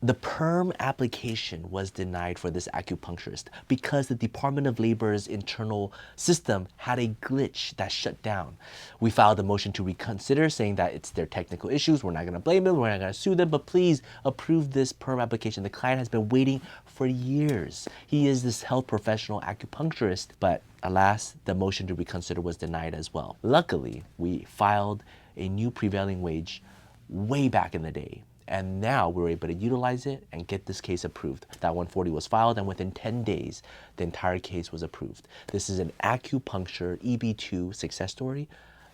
The PERM application was denied for this acupuncturist because the Department of Labor's internal system had a glitch that shut down. We filed a motion to reconsider saying that it's their technical issues. We're not going to blame them. We're not going to sue them, but please approve this PERM application. The client has been waiting for years. He is this health professional acupuncturist, but alas, the motion to reconsider was denied as well. Luckily, we filed a new prevailing wage way back in the day. And now we're able to utilize it and get this case approved. That 140 was filed, and within 10 days, the entire case was approved. This is an acupuncture EB-2 success story.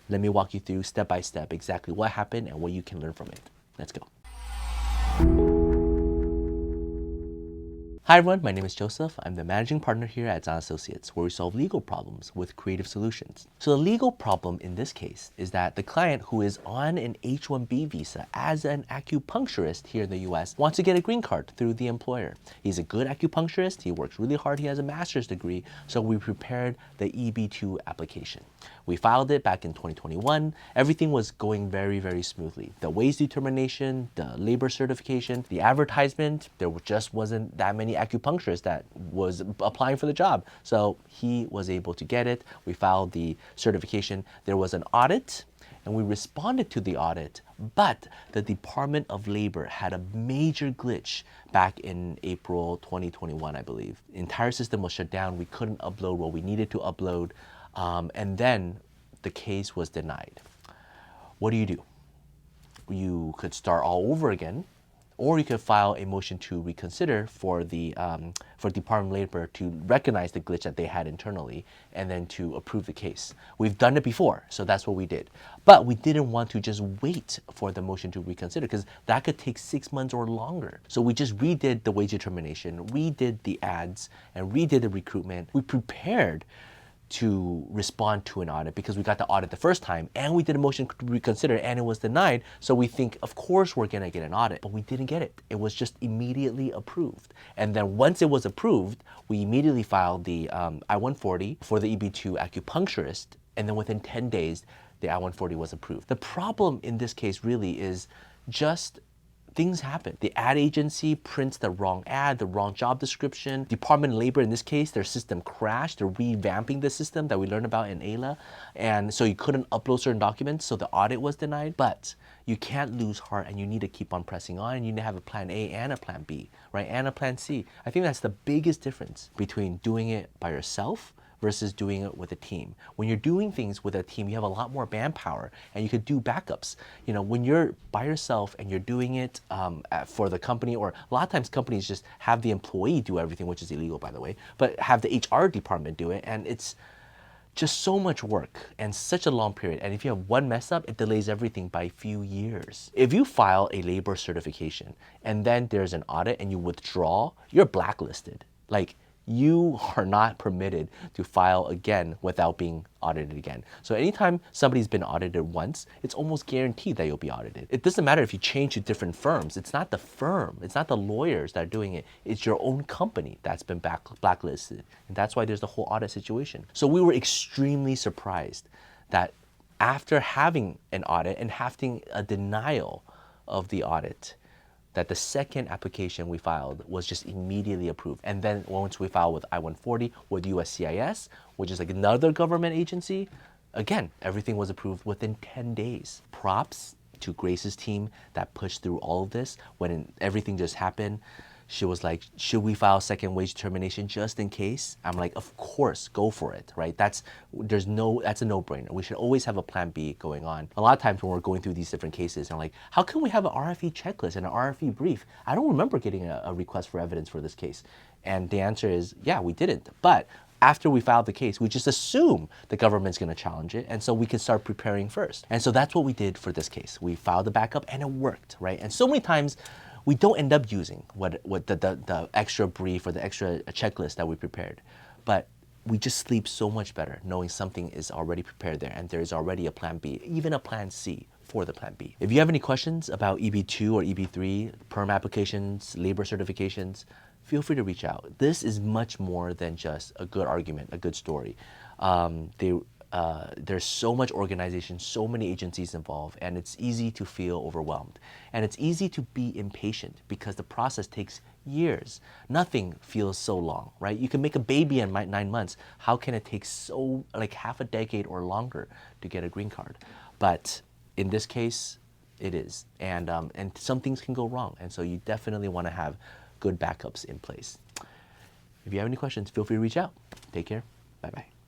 Let me walk you through step by step exactly what happened and what you can learn from it. Let's go. Hi everyone, my name is Joseph. I'm the managing partner here at Tsang and Associates, where we solve legal problems with creative solutions. So the legal problem in this case is that the client, who is on an H-1B visa as an acupuncturist here in the US, wants to get a green card through the employer. He's a good acupuncturist, he works really hard, he has a master's degree, so we prepared the EB-2 application. We filed it back in 2021. Everything was going very, very smoothly. The wage determination, the labor certification, the advertisement, there just wasn't that many acupuncturists that was applying for the job. So he was able to get it. We filed the certification. There was an audit, and we responded to the audit, but the Department of Labor had a major glitch back in April 2021, I believe. The entire system was shut down. We couldn't upload what we needed to upload. And then the case was denied. What do? You could start all over again, or you could file a motion to reconsider for the Department of Labor to recognize the glitch that they had internally and then to approve the case. We've done it before, so that's what we did. But we didn't want to just wait for the motion to reconsider because that could take 6 months or longer. So we just redid the wage determination, redid the ads, and redid the recruitment. We prepared to respond to an audit because we got the audit the first time and we did a motion to reconsider and it was denied. So we think, of course, we're gonna get an audit, but we didn't get it. It was just immediately approved. And then once it was approved, we immediately filed the I-140 for the EB-2 acupuncturist. And then within 10 days, the I-140 was approved. The problem in this case really is just things happen. The ad agency prints the wrong ad, the wrong job description. Department of Labor, in this case, their system crashed. They're revamping the system that we learned about in ALA. And so you couldn't upload certain documents, so the audit was denied. But you can't lose heart and you need to keep on pressing on. And you need to have a plan A and a plan B, right? And a plan C. I think that's the biggest difference between doing it by yourself versus doing it with a team. When you're doing things with a team, you have a lot more manpower and you could do backups. You know, when you're by yourself and you're doing it for the company, or a lot of times companies just have the employee do everything, which is illegal, by the way, but have the HR department do it, and it's just so much work and such a long period. And if you have one mess up, it delays everything by a few years. If you file a labor certification and then there's an audit and you withdraw, you're blacklisted. Like, you are not permitted to file again without being audited again. So anytime somebody's been audited once, it's almost guaranteed that you'll be audited. It doesn't matter if you change to different firms. It's not the firm, it's not the lawyers that are doing it. It's your own company that's been blacklisted. And that's why there's the whole audit situation. So we were extremely surprised that after having an audit and having a denial of the audit, that the second application we filed was just immediately approved. And then once we filed with I-140 with USCIS, which is like another government agency, again, everything was approved within 10 days. Props to Grace's team that pushed through all of this. When everything just happened, she was like, should we file second wage determination just in case? I'm like, of course, go for it, right? That's a no-brainer. We should always have a plan B going on. A lot of times when we're going through these different cases, I'm like, how can we have an RFE checklist and an RFE brief? I don't remember getting a request for evidence for this case. And the answer is, yeah, we didn't. But after we filed the case, we just assume the government's going to challenge it, and so we can start preparing first. And so that's what we did for this case. We filed the backup and it worked, right? And so many times, we don't end up using what the extra brief or the extra checklist that we prepared. But we just sleep so much better knowing something is already prepared there and there is already a plan B, even a plan C for the plan B. If you have any questions about EB-2 or EB-3, PERM applications, labor certifications, feel free to reach out. This is much more than just a good argument, a good story. there's so much organization, so many agencies involved, and it's easy to feel overwhelmed. And it's easy to be impatient because the process takes years. Nothing feels so long, right? You can make a baby in 9 months. How can it take so, like half a decade or longer to get a green card? But in this case, it is. And some things can go wrong. And so you definitely want to have good backups in place. If you have any questions, feel free to reach out. Take care. Bye-bye.